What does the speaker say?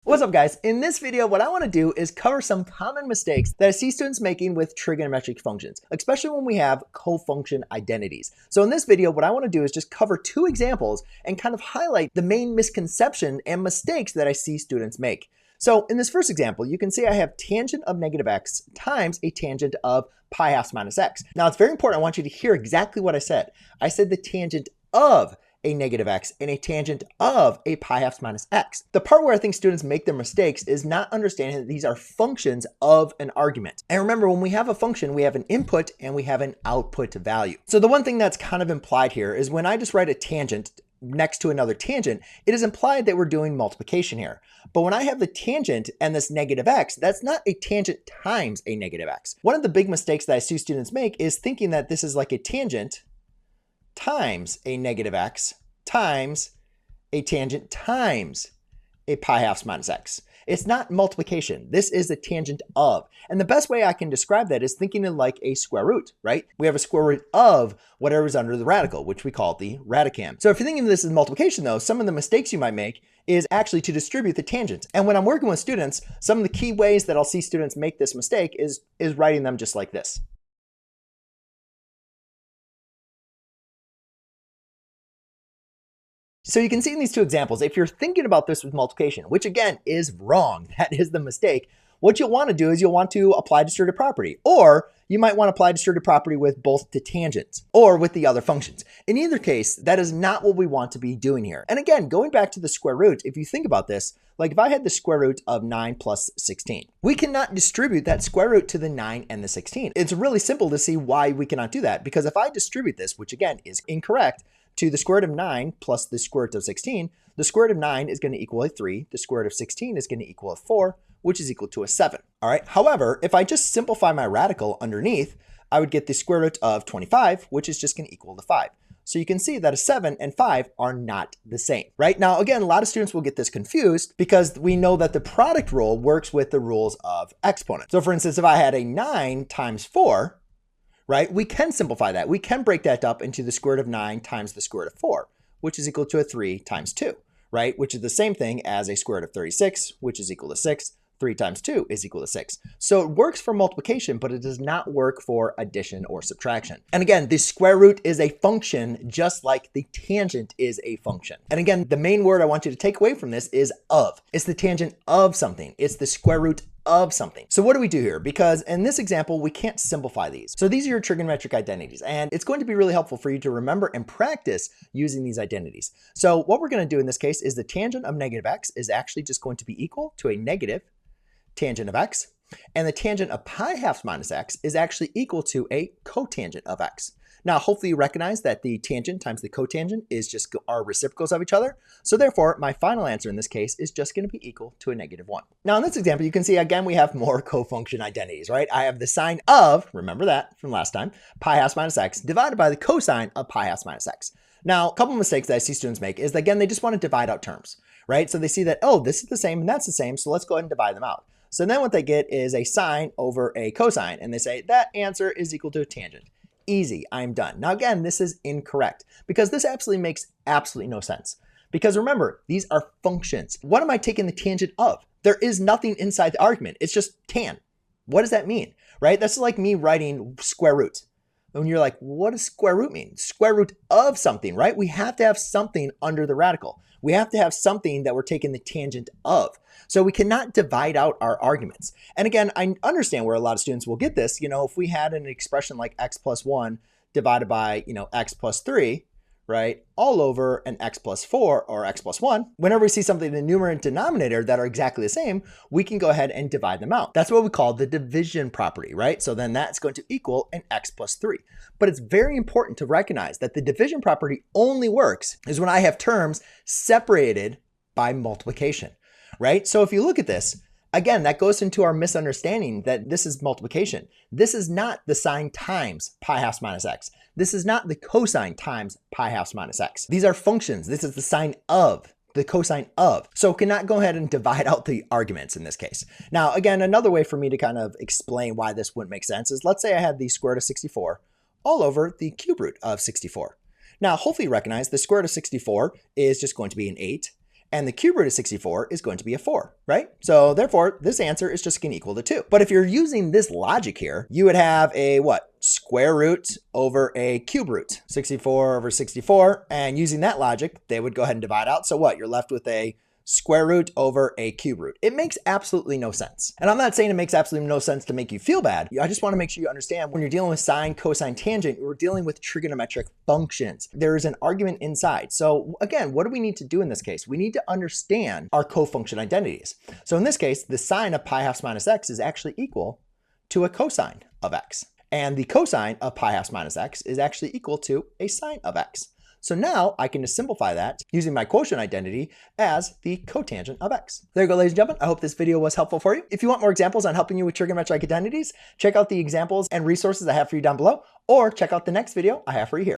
What's up guys? In this video, what I want to do is cover some common mistakes that I see students making with trigonometric functions, especially when we have co-function identities. So in this video, what I want to do is just cover two examples and kind of highlight the main misconception and mistakes that I see students make. So in this first example, you can see I have tangent of negative x times a tangent of pi halves minus x. Now it's very important. I want you to hear exactly what I said. I said the tangent of a negative x and a tangent of a pi halves minus x. The part where I think students make their mistakes is not understanding that these are functions of an argument. And remember, when we have a function, we have an input and we have an output value. So the one thing that's kind of implied here is when I just write a tangent next to another tangent, it is implied that we're doing multiplication here. But when I have the tangent and this negative x, that's not a tangent times a negative x. One of the big mistakes that I see students make is thinking that this is like a tangent times a negative x times a tangent times a pi halves minus x. It's not multiplication. This is a tangent of. And the best way I can describe that is thinking of like a square root, right? We have a square root of whatever is under the radical, which we call the radicand. So if you're thinking of this as multiplication though, some of the mistakes you might make is actually to distribute the tangents. And when I'm working with students, some of the key ways that I'll see students make this mistake is writing them just like this. So you can see in these two examples, if you're thinking about this with multiplication, which again is wrong, that is the mistake, what you'll want to do is you'll want to apply distributive property, or you might want to apply distributive property with both the tangents or with the other functions. In either case, that is not what we want to be doing here. And again, going back to the square root, if you think about this, like if I had the square root of 9 plus 16, we cannot distribute that square root to the 9 and the 16. It's really simple to see why we cannot do that, because if I distribute this, which again is incorrect, to the square root of 9 plus the square root of 16, the square root of 9 is going to equal a 3. The square root of 16 is going to equal a 4, which is equal to a 7. All right. However, if I just simplify my radical underneath, I would get the square root of 25, which is just going to equal to 5. So you can see that a 7 and 5 are not the same, right? Now, again, a lot of students will get this confused because we know that the product rule works with the rules of exponents. So for instance, if I had a 9 times 4, right, we can simplify that. We can break that up into the square root of 9 times the square root of 4, which is equal to a 3 times 2, right? Which is the same thing as a square root of 36, which is equal to 6. 3 times 2 is equal to 6. So it works for multiplication, but it does not work for addition or subtraction. And again, the square root is a function just like the tangent is a function. And again, the main word I want you to take away from this is of. It's the tangent of something. It's the square root of something. So what do we do here? Because in this example, we can't simplify these. So these are your trigonometric identities, and it's going to be really helpful for you to remember and practice using these identities. So what we're going to do in this case is the tangent of negative x is actually just going to be equal to a negative tangent of x, and the tangent of pi halves minus x is actually equal to a cotangent of x. Now, hopefully you recognize that the tangent times the cotangent is just our reciprocals of each other. So therefore, my final answer in this case is just going to be equal to a -1. Now, in this example, you can see, again, we have more cofunction identities, right? I have the sine of, remember that from last time, pi halves minus x divided by the cosine of pi halves minus x. Now, a couple of mistakes that I see students make is, again, they just want to divide out terms, right? So they see that, oh, this is the same and that's the same, so let's go ahead and divide them out. So then what they get is a sine over a cosine, and they say that answer is equal to a tangent. Easy, I'm done. Now again, this is incorrect because this absolutely makes absolutely no sense. Because remember, these are functions. What am I taking the tangent of? There is nothing inside the argument. It's just tan. What does that mean, right? That's like me writing square root. When you're like, what does square root mean? Square root of something, right? We have to have something under the radical. We have to have something that we're taking the tangent of. So we cannot divide out our arguments. And again, I understand where a lot of students will get this. You know, if we had an expression like x plus 1 divided by, x plus 3, right, all over an x plus 4 or x plus 1, whenever we see something in the numerator and denominator that are exactly the same, we can go ahead and divide them out. That's what we call the division property, right? So then that's going to equal an x plus 3. But it's very important to recognize that the division property only works is when I have terms separated by multiplication, right? So if you look at this, again, that goes into our misunderstanding that this is multiplication. This is not the sine times pi halves minus x. This is not the cosine times pi halves minus x. These are functions. This is the sine of, the cosine of. So cannot go ahead and divide out the arguments in this case. Now, again, another way for me to kind of explain why this wouldn't make sense is, let's say I had the square root of 64 all over the cube root of 64. Now, hopefully you recognize the square root of 64 is just going to be an 8. And the cube root of 64 is going to be a 4, right? So therefore, this answer is just going to equal to 2. But if you're using this logic here, you would have a what? Square root over a cube root. 64 over 64. And using that logic, they would go ahead and divide out. So what? You're left with a square root over a cube root. It makes absolutely no sense. And I'm not saying it makes absolutely no sense to make you feel bad. I just want to make sure you understand when you're dealing with sine, cosine, tangent, we're dealing with trigonometric functions. There is an argument inside. So again, what do we need to do in this case? We need to understand our cofunction identities. So in this case, the sine of pi halves minus x is actually equal to a cosine of x. And the cosine of pi halves minus x is actually equal to a sine of x. So now I can just simplify that using my quotient identity as the cotangent of x. There you go, ladies and gentlemen. I hope this video was helpful for you. If you want more examples on helping you with trigonometric identities, check out the examples and resources I have for you down below, or check out the next video I have for you here.